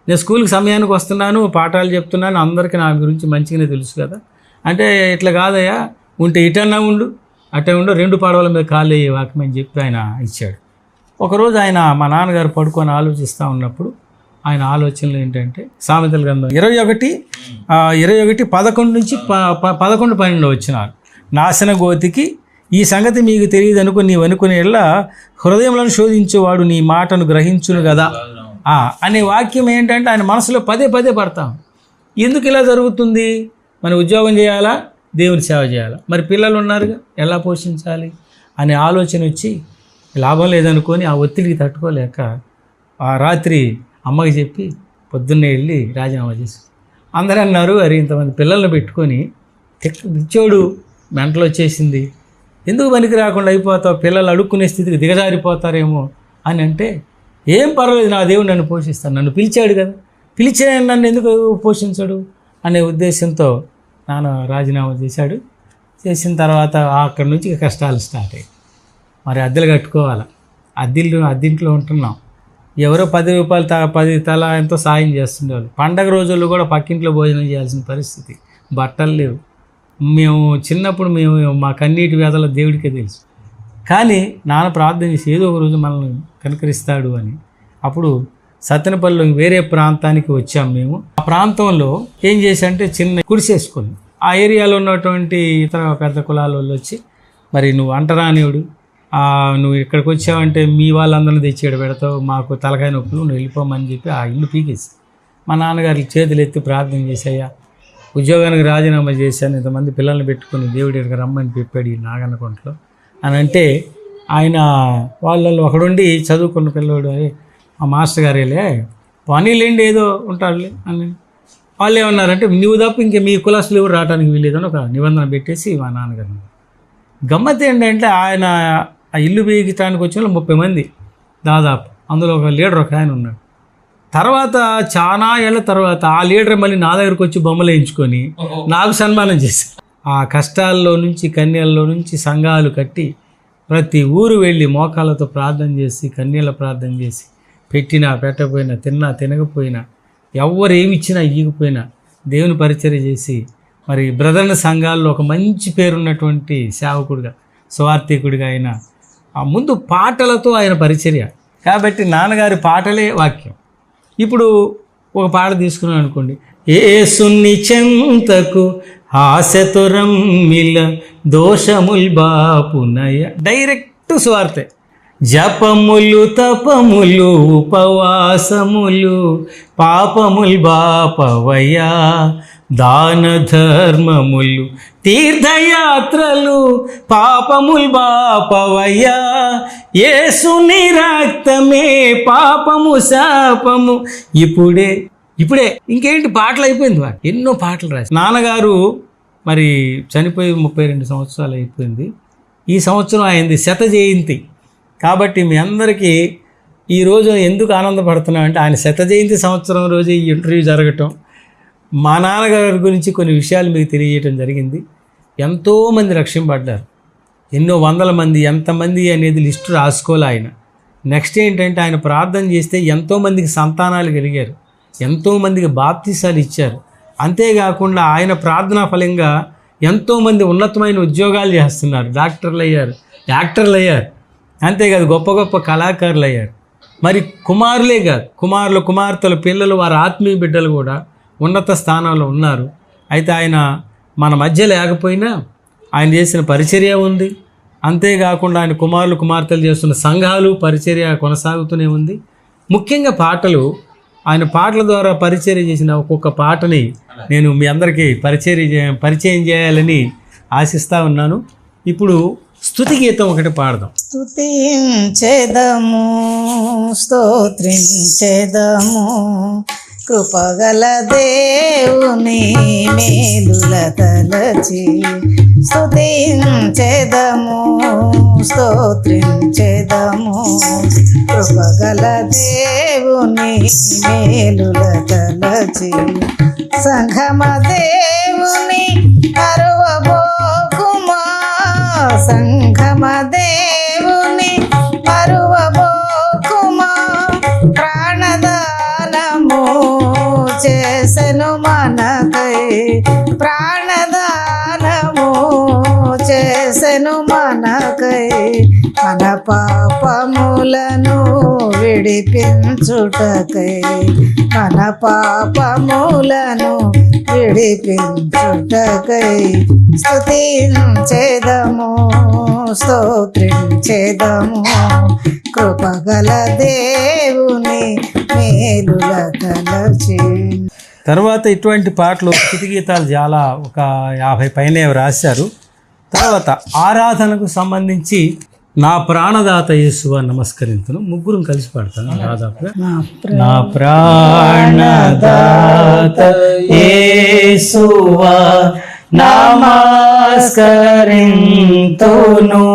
నేను స్కూల్కి సమయానికి వస్తున్నాను, పాఠాలు చెప్తున్నాను, అందరికీ నా గురించి మంచిగానే తెలుసు కదా అంటే, ఇట్లా కాదయ్యా ఉంటే ఇటన్నా ఉండు అట్టే ఉండు, 2 పడవల మీద కాళ్ళు అయ్యే వాక్యమని చెప్పి ఆయన ఇచ్చాడు. ఒకరోజు ఆయన మా నాన్నగారు పడుకొని ఆలోచిస్తూ ఉన్నప్పుడు ఆయన ఆలోచనలు ఏంటంటే సామెతల గ్రంథం 21:11 నుంచి 11-12 వచ్చినారు. నాశన గోతికి ఈ సంగతి మీకు తెలియదు అనుకుని నీవు అనుకునే హృదయములను శోధించేవాడు నీ మాటను గ్రహించును కదా అనే వాక్యం ఏంటంటే ఆయన మనసులో పదే పడతాం. ఎందుకు ఇలా జరుగుతుంది? మనం ఉద్యోగం చేయాలా, దేవుని సేవ చేయాలా, మరి పిల్లలు ఉన్నారుగా ఎలా పోషించాలి అనే ఆలోచన వచ్చి లాభం లేదనుకొని ఆ ఒత్తిడికి తట్టుకోలేక ఆ రాత్రి అమ్మకి చెప్పి పొద్దున్నే వెళ్ళి రాజీనామా చేసి, అందరూ అన్నారు అరే ఇంతమంది పిల్లల్ని పెట్టుకొని పిచ్చోడు మెంటలు వచ్చేసింది, ఎందుకు పనికి రాకుండా అయిపోతావు, పిల్లలు అడుక్కునే స్థితికి దిగజారిపోతారేమో అని అంటే, ఏం పర్వాలేదు నా దేవుడు నన్ను పోషిస్తాను, నన్ను పిలిచాడు కదా, పిలిచిన నన్ను ఎందుకు పోషించాడు అనే ఉద్దేశంతో నాన్న రాజీనామా చేశాడు. చేసిన తర్వాత అక్కడి నుంచి కష్టాలు స్టార్ట్ అయ్యాయి. మరి అద్దెలు కట్టుకోవాలి, అద్దెంట్లో ఉంటున్నాం, ఎవరో 10 రూపాయలు 10 తల ఎంతో సాయం చేస్తుండేవాళ్ళు. పండగ రోజుల్లో కూడా పక్కింట్లో భోజనం చేయాల్సిన పరిస్థితి, బట్టలు లేవు. మేము చిన్నప్పుడు మా కన్నీటి వేదల దేవుడికే తెలుసు. కానీ నాన్న ప్రార్థన చేసి ఏదో ఒక రోజు మనల్ని కనుకరిస్తాడు అని. అప్పుడు సత్తెనపల్లిలో వేరే ప్రాంతానికి వచ్చాం మేము. ఆ ప్రాంతంలో ఏం చేశారంటే చిన్న కుడిసేసుకొని ఆ ఏరియాలో ఉన్నటువంటి ఇతర పెద్ద కులాల వాళ్ళు వచ్చి, మరి నువ్వు అంటరానివుడు, నువ్వు ఇక్కడికి వచ్చావంటే మీ వాళ్ళందరినీ తెచ్చి పెడతావు, మాకు తలకాయ నొప్పులు, నువ్వు వెళ్ళిపోమని చెప్పి ఆ ఇల్లు పీకేసి మా నాన్నగారికి చేతులు ఎత్తి ప్రార్థన చేశాయ్యా, ఉద్యోగానికి రాజీనామా చేశాను, ఇంతమంది పిల్లల్ని పెట్టుకుని దేవుడి దగ్గర రమ్మని చెప్పాడు ఈ నాగన్నకొండలో అని అంటే, ఆయన వాళ్ళల్లో ఒకడుండి చదువుకున్న పిల్లవాడు, ఆ మాస్టర్ గారేలే పనీలేండి ఏదో ఉంటాడులే అని. వాళ్ళు ఏమన్నారంటే నువ్వు తప్ప ఇంక మీ కులస్తులు ఎవరు రావడానికి వీలేదని ఒక నిబంధన పెట్టేసి మా నాన్నగారు. గమ్మత్ ఏంటంటే ఆయన ఆ ఇల్లు బీగటానికి వచ్చిన 30 మంది దాదాపు, అందులో ఒక లీడర్ ఒక ఆయన ఉన్నాడు. తర్వాత చాలా ఏళ్ళ తర్వాత ఆ లీడర్ మళ్ళీ నా దగ్గరకు వచ్చి బొమ్మలు వేయించుకొని నాకు సన్మానం చేశారు. ఆ కష్టాల్లో నుంచి కన్యల్లో నుంచి సంఘాలు కట్టి ప్రతి ఊరు వెళ్ళి మోకాళ్ళతో ప్రార్థన చేసి కన్యల ప్రార్థన చేసి పెట్టినా పెట్టకపోయినా తిన్నా తినకపోయినా ఎవరు ఏమి ఇచ్చినా ఇవ్వకపోయినా దేవుని పరిచర్య చేసి మరి బ్రదర్ల సంఘాల్లో ఒక మంచి పేరున్నటువంటి సేవకుడిగా స్వార్థికుడిగా ఆయన ముందు పాటలతో ఆయన పరిచర్య. కాబట్టి నాన్నగారి పాటలే వాక్యం. ఇప్పుడు ఒక పాట తీసుకున్నాం అనుకోండి, యేసుని చెంతకు ఆశతో రమ్మిల దోషముల్ బాపునయ, డైరెక్ట్ స్వార్థే. జపములు తపములు ఉపవాసములు పాపముల్ బాపవయ్యా, దాన ధర్మములు తీర్థయాత్రలు పాపముల్ బాపవయ్యా, యేసుని రక్తమే పాపము శాపము. ఇప్పుడే ఇంకేంటి పాటలు అయిపోయింది. ఎన్నో పాటలు రాసి నాన్నగారు మరి చనిపోయి 32 సంవత్సరాలు అయిపోయింది. ఈ సంవత్సరం అయింది 100వ జయంతి. కాబట్టి మీ అందరికీ ఈరోజు ఎందుకు ఆనందపడుతున్నాం అంటే ఆయన 100వ జయంతి సంవత్సరం రోజు ఈ ఇంటర్వ్యూ జరగటం, మా నాన్నగారి గురించి కొన్ని విషయాలు మీకు తెలియజేయడం జరిగింది. ఎంతోమంది రక్షింపబడ్డారు, ఎన్నో వందల మంది, ఎంతమంది అనేది లిస్టు రాసుకోలే ఆయన. నెక్స్ట్ ఏంటంటే ఆయన ప్రార్థన చేస్తే ఎంతోమందికి సంతానాలు కలిగారు, ఎంతోమందికి బాప్తీసాలు ఇచ్చారు. అంతేకాకుండా ఆయన ప్రార్థనా ఫలంగా ఎంతోమంది ఉన్నతమైన ఉద్యోగాలు చేస్తున్నారు, డాక్టర్లు అయ్యారు, యాక్టర్లు అయ్యారు, అంతేకాదు గొప్ప గొప్ప కళాకారులు అయ్యారు. మరి కుమారులే కాదు, కుమార్తెల పిల్లలు, వారి ఆత్మీయ బిడ్డలు కూడా ఉన్నత స్థానంలో ఉన్నారు. అయితే ఆయన మన మధ్య లేకపోయినా ఆయన చేసిన పరిచర్య ఉంది. అంతేకాకుండా ఆయన కుమారులు కుమార్తెలు చేస్తున్న సంఘాలు పరిచర్య కొనసాగుతూనే ఉంది. ముఖ్యంగా పాటలు, ఆయన పాటల ద్వారా పరిచర్య చేసిన ఒక్కొక్క పాటని నేను మీ అందరికీ పరిచయం చేయాలని ఆశిస్తూ ఉన్నాను. ఇప్పుడు స్తుతి గీతం ఒకటి పాడదాం. స్తుతించెదము, స్తోత్రించెదము, కృపగల దేవుని మేలుల తలచి. స్తుతించెదము, స్తోత్రించెదము, కృపగల దేవుని మేలుల తలచి. సంఘమ దేవుని అరువబోకుమా, సంఘమ దేవుని అరువబోకుమా. ప్రాణదానము చేసెను మనకై, ప్రాణదానము చేసెను మనకై. మన పాపములను విడిపించుటకై, మన పాపములను విడిపించుటకై. స్తుతించెదము, స్తోత్రించెదము, కృపగల దేవుని మేలుల తలచి. తర్వాత ఇటువంటి పాటలు స్తుతి గీతాలు చాలా ఒక 50 పైనే రాశారు. తర్వాత ఆరాధనకు సంబంధించి నా ప్రాణదాత యేసువా నమస్కరించును, ముగ్గురం కలిసి పాడతాను దాదాపుగా. నా ప్రాణదాత యేసువా నమస్కరింతును,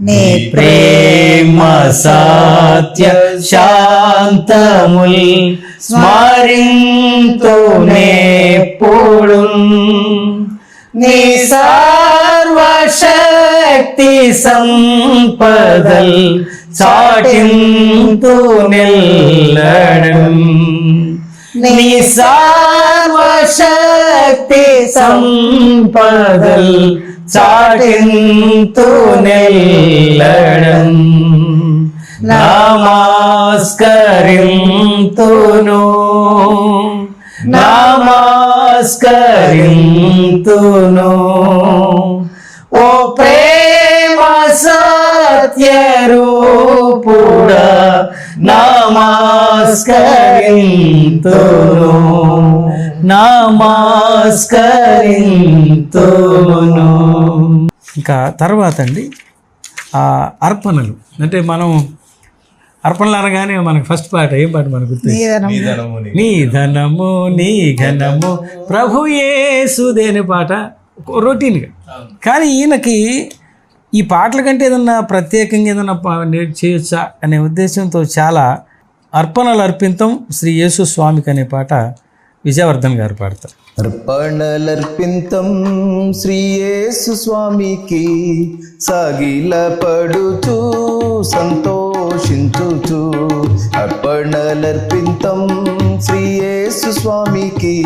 నీ ప్రేమ సత్య శాంతముల్ స్మరింతునెప్పుడు. నీ సర్వశక్తి సంపదల్ చాటింతు నెల్లడం. నీ సర్వశక్తి సంపదల్ చాటింతు నెల్లడం. నమస్కరింతును, నమస్కరింతును, ఓ ప్రేమ సత్య రూపుడా నమస్కరింతును, నమస్కరింతును. ఇంకా తర్వాత అండి అర్పణలు. అంటే మనం అర్పణలు అనగానే మనకు ఫస్ట్ పాట ఏం పాట మనకు గుర్తు? నీ ధనము నీ ఘనము ప్రభు యేసుదే అనే పాట రొటీన్గా. కానీ ఈయనకి ఈ పాటల కంటే ఏదన్నా ప్రత్యేకంగా ఏదన్నా చేయొచ్చా అనే ఉద్దేశంతో చాలా అర్పణలు అర్పితం శ్రీ యేసు స్వామికి అనే పాట విజయవర్ధన్ గారు పాడతారు. అర్పణలర్పింతం శ్రీ యేసు స్వామికి, సాగిలపడుచు సంతోషించుచు. అర్పణలర్పింతం శ్రీ యేసు స్వామికి,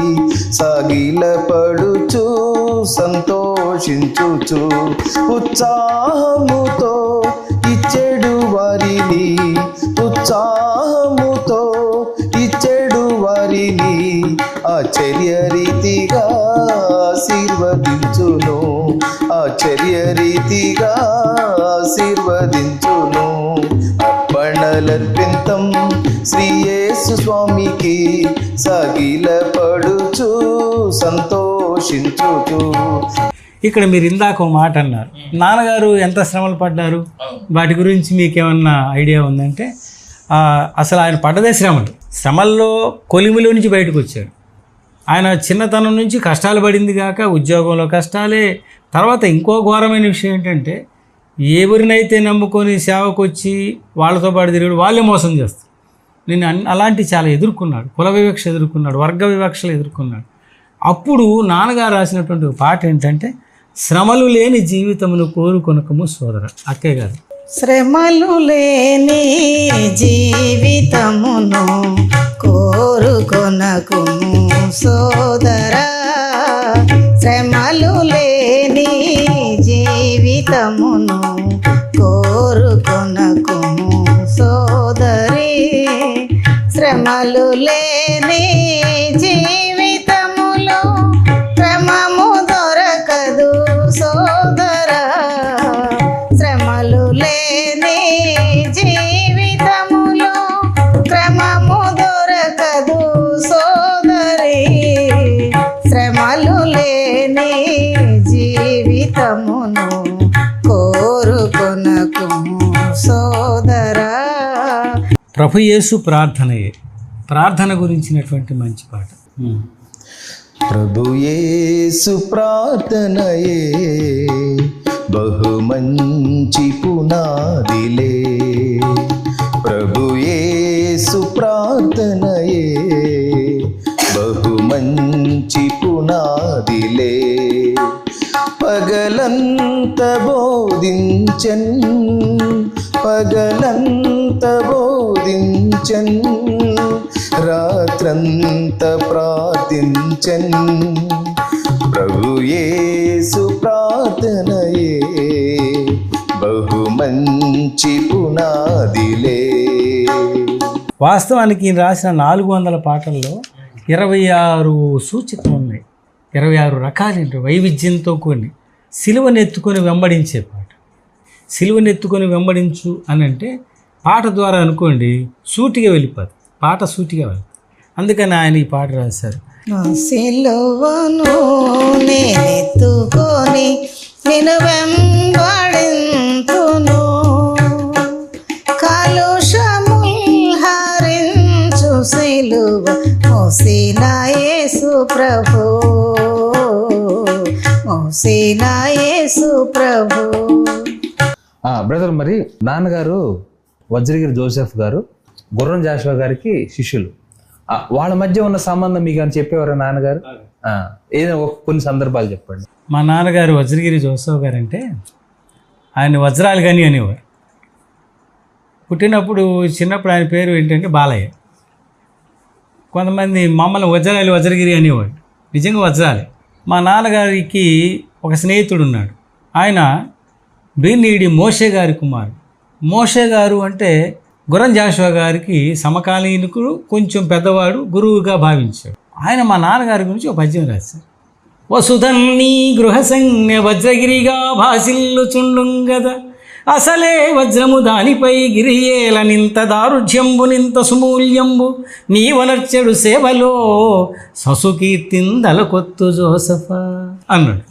సాగిలపడుచు సంతోషించుచు. ఉత్సాహముతో ఇచ్చెడు వారిని, ఉత్సాహముతో ఇచ్చెడు వారిని ఆశ్చర్య రీతిగా ఆశీర్వదించును, ఆశ్చర్య రీతిగా ఆశీర్వదించును. అర్పణలర్పింతం శ్రీ యేసు స్వామికి, సాగిలపడుచు సంతోషించుచు. ఇక్కడ మీరు ఇందాక ఒక మాట అన్నారు, నాన్నగారు ఎంత శ్రమలు పడ్డారు, వాటి గురించి మీకేమన్నా ఐడియా ఉందంటే అసలు ఆయన పడ్డదే శ్రమలు. శ్రమల్లో కొలిమిలో నుంచి బయటకు వచ్చారు. ఆయన చిన్నతనం నుంచి కష్టాలు పడింది కాక ఉద్యోగంలో కష్టాలే. తర్వాత ఇంకో ఘోరమైన విషయం ఏంటంటే ఎవరినైతే నమ్ముకొని సేవకు వచ్చి వాళ్ళతో పాటు తిరిగాడు వాళ్ళే మోసం చేస్తారు. నేను అలాంటి చాలా ఎదుర్కొన్నాడు. కుల వివక్ష ఎదుర్కొన్నాడు, వర్గ వివక్షలు ఎదుర్కొన్నాడు. అప్పుడు నాన్నగారు రాసినటువంటి పాట ఏంటంటే, శ్రమలు లేని జీవితమును కోరుకొనకము సోదర. అక్కే గారు, శ్రమలు లేని జీవితమును కోరుకొనకుము సోదరా, శ్రమలు లేని జీవితమును కోరుకొనకుము సోదరి, శ్రమలు లేని జీవితములో క్రమము దొరకదు లేని జీవితమును కోరుకొనకు సోదరా. ప్రభు యేసు ప్రార్థనయే, ప్రార్థన గురించినటువంటి మంచి పాట. ప్రభు యేసు ప్రార్థనయే బహు మంచి పునాదిలే. ప్రభు యేసు ప్రార్థనయే బహు మంచి పునాదిలే. పగలంత బోధించన్, పగలంత బోధించన్, రాత్రంత ప్రార్థించన్. ప్రభు యేసు ప్రార్థనయే బహు మంచి పునాదిలే. వాస్తవానికి ఈయన రాసిన 400 పాటల్లో 26 సూచికలు ఉన్నాయి. 26 రకాలు వైవిధ్యంతో కొన్ని. సిలువనెత్తుకొని వెంబడించే పాట. సిలువనెత్తుకొని వెంబడించు అని అంటే పాట ద్వారా అనుకోండి సూటిగా వెళ్ళిపోదు, పాట సూటిగా వెళ్ళదు. అందుకని ఆయన ఈ పాట రాశారు. నా సిలువను నేనెత్తుకొని నిన్ను వెంబడింతును, కాలుష్యముల్ హరించు సిలువ మోసిన యేసు ప్రభు, మోసిన యేసు ప్రభు. బ్రదర్, మరి నాన్నగారు వజ్రగిరి జోసెఫ్ గారు గుర్రం జాషువా గారికి శిష్యులు. వాళ్ళ మధ్య ఉన్న సంబంధం మీకు అని చెప్పేవారు నాన్నగారు? ఏదో కొన్ని సందర్భాలు చెప్పండి. మా నాన్నగారు వజ్రగిరి జోసఫ్ గారు అంటే ఆయన వజ్రాలు కానీ అనేవారు. పుట్టినప్పుడు చిన్నప్పుడు ఆయన పేరు ఏంటంటే బాలయ్య. కొంతమంది మమ్మల్ని వజ్రగిరి అనేవాడు, నిజంగా వజ్రాలే. మా నాన్నగారికి ఒక స్నేహితుడు ఉన్నాడు, ఆయన బీనీడి మోషే గారి కుమారుడు. మోషే గారు అంటే గుర్రం జాషువా గారికి సమకాలీనుకుడు, కొంచెం పెద్దవాడు, గురువుగా భావించాడు. ఆయన మా నాన్నగారి గురించి ఒక పద్యం రాశారు. వసుధన్నీ గృహసంజ్ఞ వజ్రగిరిగా భాసిల్లుచుండుంగద, అసలే వజ్రము దానిపై గిరియేల నింత దారుఢ్యంబు నింత సుమూల్యంబు, నీవనర్చెడు సేవలో ససుకీర్తిందల కొత్తు జోసఫా అన్నాడు.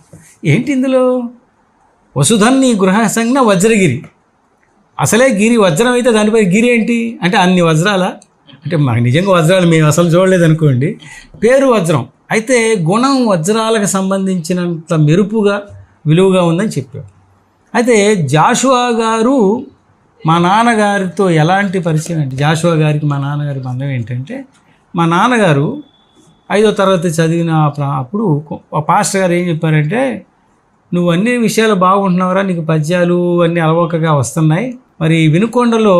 ఏంటి ఇందులో? వసుధన్నీ గృహసంజ్ఞ వజ్రగిరి, అసలే గిరి వజ్రం అయితే దానిపై గిరి ఏంటి అంటే అన్ని వజ్రాల అంటే మాకు నిజంగా వజ్రాలు మేము అసలు చూడలేదు అనుకోండి, పేరు వజ్రం అయితే గుణం వజ్రాలకు సంబంధించినంత మెరుపుగా విలువగా ఉందని చెప్పారు. అయితే జాషువా గారు మా నాన్నగారితో ఎలాంటి పరిచయం అంటే, జాషువా గారికి మా నాన్నగారి బంధం ఏంటంటే, మా నాన్నగారు 5వ తరగతి చదివిన అప్పుడు పాస్టర్ గారు ఏం చెప్పారంటే, నువ్వు అన్ని విషయాలు బాగుంటున్నావురా, నీకు పద్యాలు అన్నీ అలవోకగా వస్తున్నాయి, మరి వినుకొండలో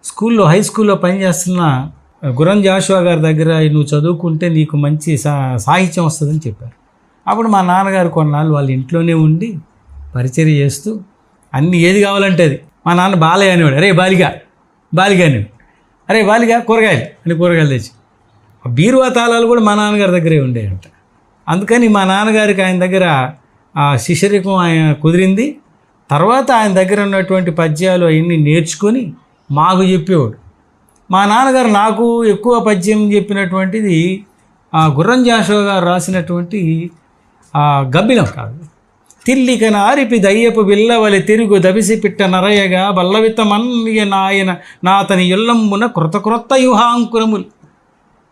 స్కూల్లో హై స్కూల్లో పనిచేస్తున్న గుర్రం జాషువా గారి దగ్గర నువ్వు చదువుకుంటే నీకు మంచి సాహిత్యం వస్తుందని చెప్పారు. అప్పుడు మా నాన్నగారు కొన్నాళ్ళు వాళ్ళ ఇంట్లోనే ఉండి పరిచర్య చేస్తూ అన్నీ ఏది కావాలంటే అది. మా నాన్న బాలయ్య అనేవాడు, అరే బాలిగా అనేవాడు, అరే బాలిగా కూరగాయలు అని కూరగాయలు తెచ్చి. బీరువా తాళాలు కూడా మా నాన్నగారి దగ్గరే ఉండేయంట. అందుకని మా నాన్నగారికి ఆయన దగ్గర ఆ శిష్యరికం ఆయన కుదిరింది. తర్వాత ఆయన దగ్గర ఉన్నటువంటి పద్యాలు అవన్నీ నేర్చుకొని మాకు చెప్పేవాడు. మా నాన్నగారు నాకు ఎక్కువ పద్యం చెప్పినటువంటిది గుర్రం జాషువా గారు రాసినటువంటి గబ్బిలం కాదు. తిల్లిక నారిపి దయ్యపు బిల్లవలి తిరుగు దబిసి పిట్ట నరయగా బల్లవితమన్య నాయన నాతని ఇల్లంబున క్రొత్త యుహాంకురములు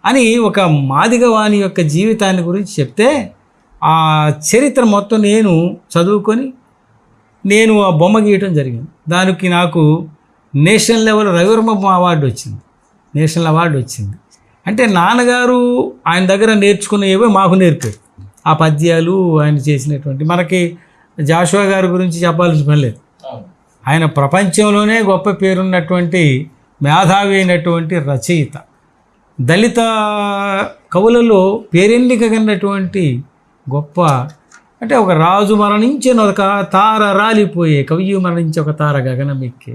అని ఒక మాదిగవాణి యొక్క జీవితాన్ని గురించి చెప్తే ఆ చరిత్ర మొత్తం నేను చదువుకొని నేను ఆ బొమ్మ గీయటం జరిగింది. దానికి నాకు నేషనల్ లెవెల్ రవివర్మ అవార్డు వచ్చింది, నేషనల్ అవార్డు వచ్చింది. అంటే నాన్నగారు ఆయన దగ్గర నేర్చుకునేవే మాకు నేర్పారు ఆ పద్యాలు ఆయన చేసినటువంటి. మనకి జాషువా గారి గురించి చెప్పాల్సిన పని లేదు, ఆయన ప్రపంచంలోనే గొప్ప పేరున్నటువంటి మేధావి అయినటువంటి రచయిత. దళిత కవులలో పేరెన్నిక కన్నటువంటి గొప్ప, అంటే ఒక రాజు మరణించిన ఒక తార రాలిపోయే, కవి మరణించి ఒక తార గగనమెక్కే,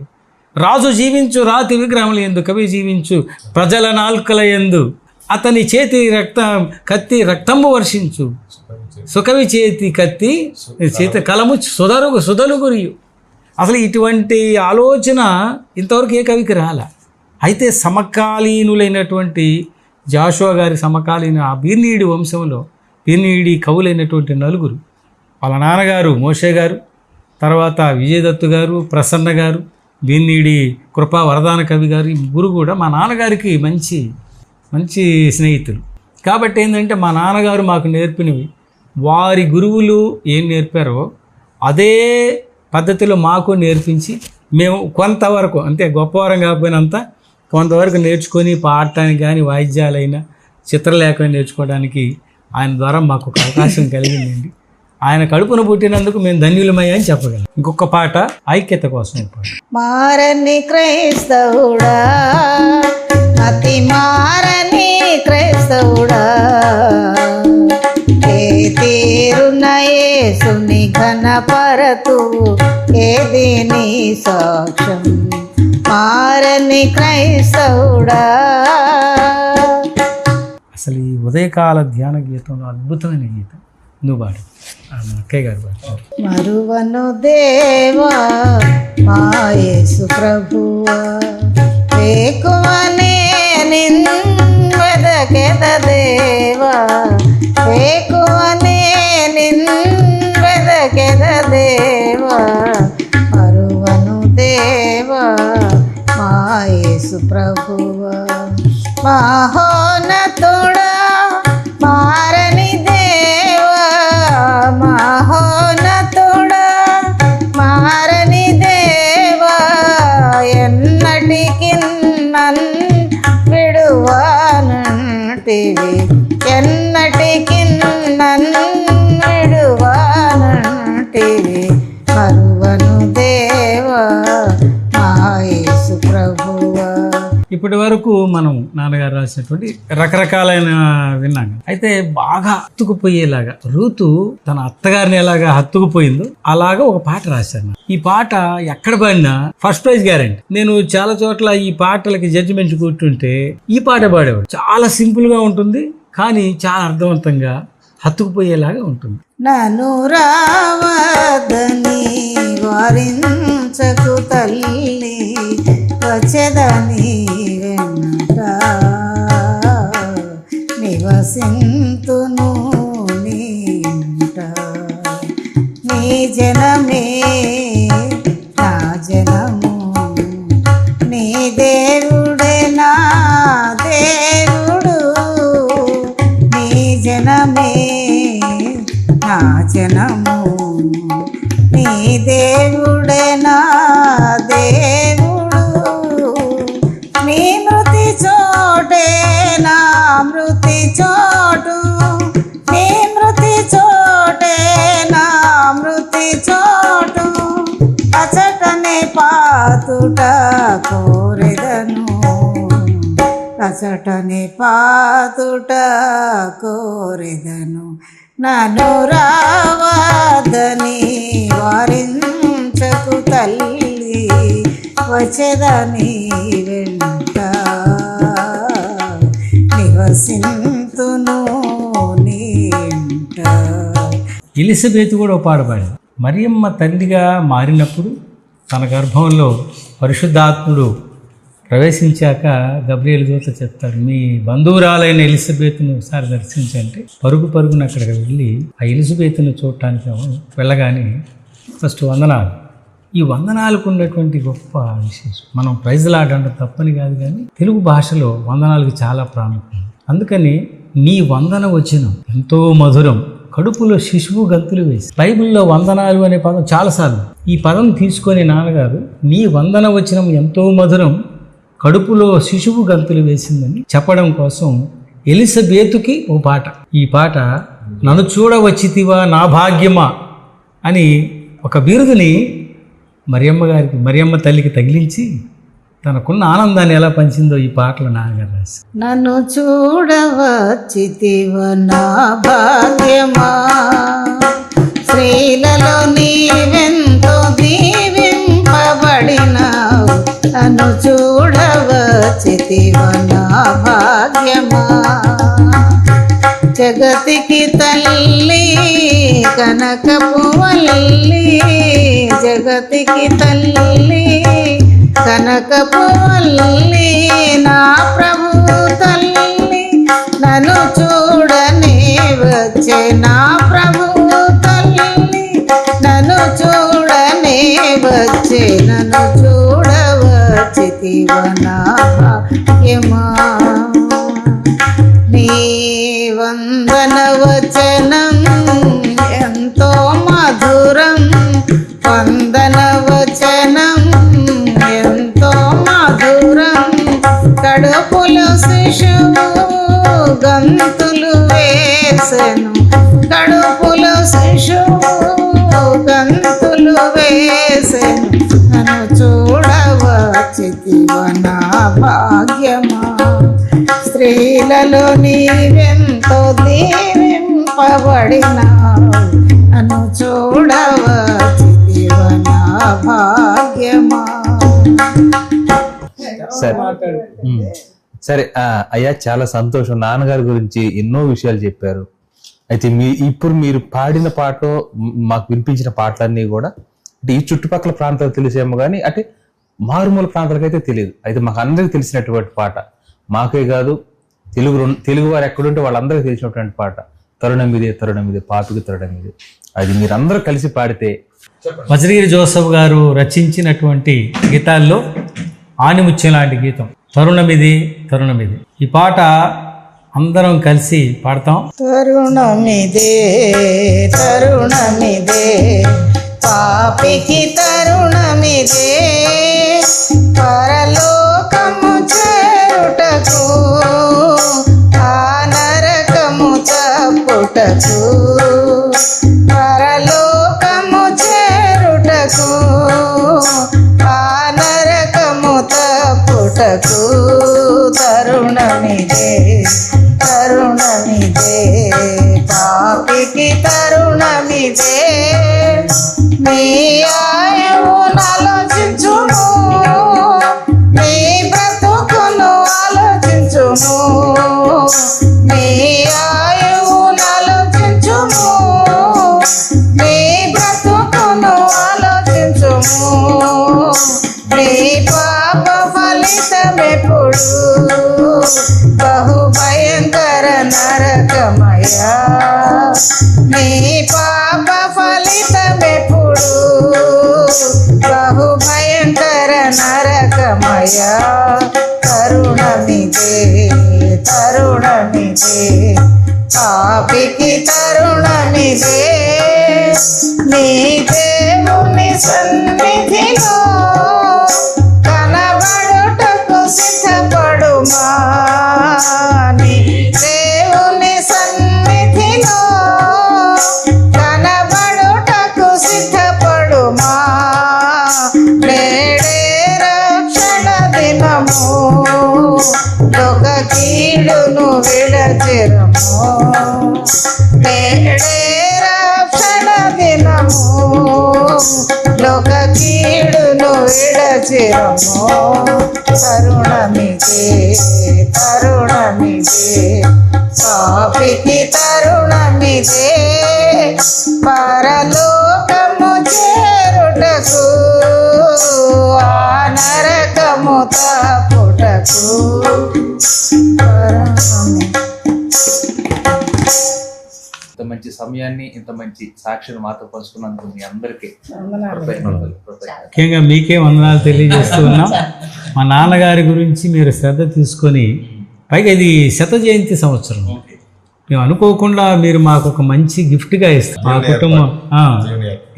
రాజు జీవించు రాతి విగ్రహముల యందు, కవి జీవించు ప్రజల నాల్కల యందు, అతని చేతి కత్తి రక్తము వర్షించు, సుకవి చేతి కత్తి చేతి కలము సుధలు గురియు. అసలు ఇటువంటి ఆలోచన ఇంతవరకు ఏ కవికి రాలే. అయితే సమకాలీనులైనటువంటి జాషువా గారి సమకాలీన ఆ బీర్నీడి వంశంలో పినిడి కవులైనటువంటి నలుగురు, వాళ్ళ నాన్నగారు మోషే గారు, తర్వాత విజయదత్తు గారు, ప్రసన్న గారు, బీన్నీడి కృపా వరదాన కవి గారు, ఈ ముగ్గురు కూడా మా నాన్నగారికి మంచి మంచి స్నేహితులు. కాబట్టి ఏంటంటే మా నాన్నగారు మాకు నేర్పినవి వారి గురువులు ఏం నేర్పారో అదే పద్ధతిలో మాకు నేర్పించి మేము కొంతవరకు, అంటే గొప్పవారం కాకపోయినంత కొంతవరకు నేర్చుకొని పాడటానికి కానీ వాయిద్యాలైనా చిత్రలేఖ నేర్చుకోవడానికి ఆయన ద్వారా మాకు ఒక అవకాశం కలిగిందండి. ఆయన కడుపున పుట్టినందుకు మేము ధన్యులమయ్యా అని చెప్పగలం. ఇంకొక పాట ఐక్యత కోసం పాట. మారని క్రైస్తవుడా, అతి మారని క్రైస్తవుడా, ఏ తీరున యేసుని ఘనపరతు, ఏది నీ సాక్ష్యం మారని క్రైస్తవుడా. అసలు ఈ ఉదయకాల ధ్యాన గీతంలో అద్భుతమైన గీతం నువ్వు పాడు, అక్కయ్య గారు పాడు. మరువను దేవా మా యేసు ప్రభువా, వేకువనే నిన్ను వెదకెద దేవా, వేకువనే నిన్ను వెదకెద దేవా, మరువను దేవా మా యేసు ప్రభువా. మహోన్నతుడా మారని దేవా, మహోన్నతుడా మారని దేవా, ఎన్నటికి నన్ను విడువానంటివి, ఎన్నటికి నన్ను విడువానంటివి, మరువను దేవా మా యేసు ప్రభువా. ఇప్పటి వరకు మనం నాన్నగారు రాసినటువంటి రకరకాలైన విన్నాం. అయితే బాగా హత్తుకుపోయేలాగా రూతు తన అత్తగారిని ఎలాగా హత్తుకుపోయిందో అలాగా ఒక పాట రాశాను. ఈ పాట ఎక్కడ పాడినా ఫస్ట్ ప్రైజ్ గ్యారెంటీ. నేను చాలా చోట్ల ఈ పాటలకి జడ్జిమెంట్ కూర్చుంటే ఈ పాట పాడేవాడు. చాలా సింపుల్ గా ఉంటుంది, కానీ చాలా అర్థవంతంగా హత్తుకుపోయేలాగా ఉంటుంది. నన్ను రావదని వారించకు తల్లి, వచ్చేదని వెంట నివసింతును నీంట, నీ జనమే నా జనము, నీ దేవుడే నా దేవుడు, నీ జనమే నా జనము, నీ దేవుడే నా దేవుడు, నీ మృతి చోటే నా మృతి చోటు, నీ మృతి చోటే నా మృతి చోటు, అచటనే పాతుట కోరెదను, అచటనే పాతుట కోరెదను, నన్ను రావదని వారించకు తల్లి, వచ్చేదని వెంట నివసింతును నీంట. ఎలిజబెత్ కూడా ఒక పాట పాడింది. మరియమ్మ తల్లిగా మారినప్పుడు తన గర్భంలో పరిశుద్ధాత్ముడు ప్రవేశించాక గబ్రియలు దూత చెప్తాడు, మీ బంధువురాలైన ఎలిజబెత్ను ఒకసారి దర్శించంటే పరుగు పరుగున అక్కడికి వెళ్ళి ఆ ఎలిజబెత్ను చూడటానికి వెళ్ళగానే ఫస్ట్ వందనాలు. ఈ వందనాలకు ఉన్నటువంటి గొప్ప విశేషం, మనం ప్రైజ్లు ఆడడం తప్పని కాదు, కానీ తెలుగు భాషలో వందనాలకు చాలా ప్రాముఖ్యం. అందుకని నీ వందన వచనం ఎంతో మధురం, కడుపులో శిశువు గంతులు వేసి. బైబిల్లో వందనాలు అనే పదం చాలాసార్లు. ఈ పదం తీసుకొని నాన్నగారు నీ వందన వచనం ఎంతో మధురం, కడుపులో శిశువు గంతులు వేసిందని చెప్పడం కోసం ఎలిజబెతుకి ఓ పాట. ఈ పాట నన్ను చూడవచ్చితివా నా భాగ్యమా అని ఒక బిరుదుని మరియమ్మ తల్లికి తగిలించి తనకున్న ఆనందాన్ని ఎలా పంచిందో ఈ పాటలు నాన్నగారు రాసి. నన్ను చూడవచ్చితివ నా భాగ్యమా, స్త్రీలలో నీవెంతో దీవింపబడినావు, నన్ను చూడవచ్చితివ నా భాగ్యమా, జగతికి తల్లి కనకపు వల్లి, జగతికి తల్లి కనకపు వల్లి, నా ప్రభు తల్లి నన్ను చూడనే వచ్చే నా ప్రభువు తల్లి నన్ను చూడనే వచ్చే నన్ను చూడవచ్చితివ నా భాగ్యమా నీ వందన వచనం ఎంతో మధురం వందన వచనం ఎంతో మధురం కడుపులో శిశువు గంతులు వేసెను కడుపులో శిశువు గంతులు వేసెను నన్ను చూడవచ్చితివ నా భాగ్యమా స్త్రీలలో నీవెంతో దీవింపబడినావు నన్ను చూడవచ్చితివ నా భాగ్యమా సరే అయ్యా, చాలా సంతోషం. నాన్నగారి గురించి ఎన్నో విషయాలు చెప్పారు. అయితే ఇప్పుడు మీరు పాడిన పాట, మాకు వినిపించిన పాటలన్నీ కూడా అంటే ఈ చుట్టుపక్కల ప్రాంతాలు తెలిసేమో కానీ అంటే మారుమూల ప్రాంతాలకైతే తెలియదు. అయితే మాకు అందరికీ తెలిసినటువంటి పాట, మాకే కాదు తెలుగు వారు ఎక్కడుంటే వాళ్ళందరికీ తెలిసినటువంటి పాట తరుణం ఇదే పాపికి తరుణం ఇదే. అది మీరందరూ కలిసి పాడితే. వజ్రగిరి జోసఫ్ గారు రచించినటువంటి గీతాల్లో ఆణిముత్యం లాంటి గీతం తరుణమిది. ఈ పాట అందరం కలిసి పాడతాం. తరుణమిదే పాపికి తరుణమిదే పరలోకము చేరుటకు ఆ నరకము తప్పుటకు పరలోకము చేరుటకు ఆ నరకము తప్పుటకు తరుణమిదే పాపికి తరుణమిదే నీ ఆయువును ఆలోచించుము నీ బ్రతుకును ఆలోచించుము నీ ఆయువును ఆలోచించుము నీ బ్రతుకును ఆలోచించుము నీ పాప ఫలితమెప్పుడు బహు భయంకర నరకమయ్యా నీ పాప ఫలితమెప్పుడు బహు భయంకర నరకమయ్యా తరుణమిదే పాపికి తరుణమిదే నీ దేవుని సన్నిధిలో కనబడుటకు సిద్ధపడుమా నీ దేవుని సన్నిధిలో కనబడుటకు సిద్ధపడుమా నేడే రక్షణ దినము లోక కీడును విడచిరము నేడే రక్షణ దినము లోక కీడును విడచిరము తరుణమిదే పాపికి తరుణమిదే పరలోకము చేరుటకు ఆ నరకము తప్పుటకు ఇంత మంచి సమయాన్ని, ఇంత మంచి సాక్షిని మాతో పంచుకున్నందుకు మీ అందరికీ ముఖ్యంగా మీకే వందనాలు తెలియజేస్తూ ఉన్నాం. మా నాన్నగారి గురించి మీరు శ్రద్ధ తీసుకొని, పైగా ఇది 100వ జయంతి సంవత్సరం, మేము అనుకోకుండా మీరు మాకు ఒక మంచి గిఫ్ట్గా ఇస్తాం మా కుటుంబం.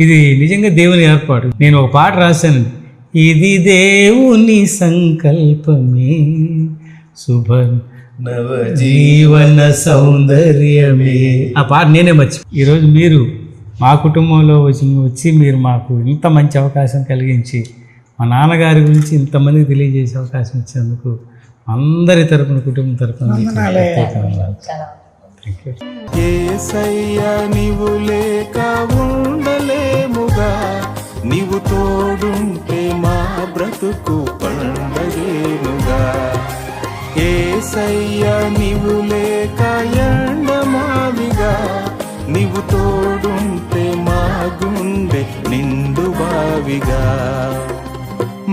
ఇది నిజంగా దేవుని ఏర్పాటు. నేను ఒక పాట రాశాను, ఇది దేవుని సంకల్పమే శుభ జీవన సౌందర్యమే. ఆ పాట నేనే మర్చిపో. ఈరోజు మీరు మా కుటుంబంలో వచ్చి మీరు మాకు ఇంత మంచి అవకాశం కలిగించి మా నాన్నగారి గురించి ఇంతమందికి తెలియజేసే అవకాశం ఇచ్చేందుకు అందరి తరపున, కుటుంబం తరపున యేసయ్యా నీవు లేక ఉండలేముగా, నీవు తోడుంటే మా బ్రతుకు పండగేనుగా. యేసయ్యా నీవు లేక ఎండమావిగా, నీవు తోడుంటే మా గుండె నిండు బావిగా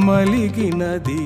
మలిగినది.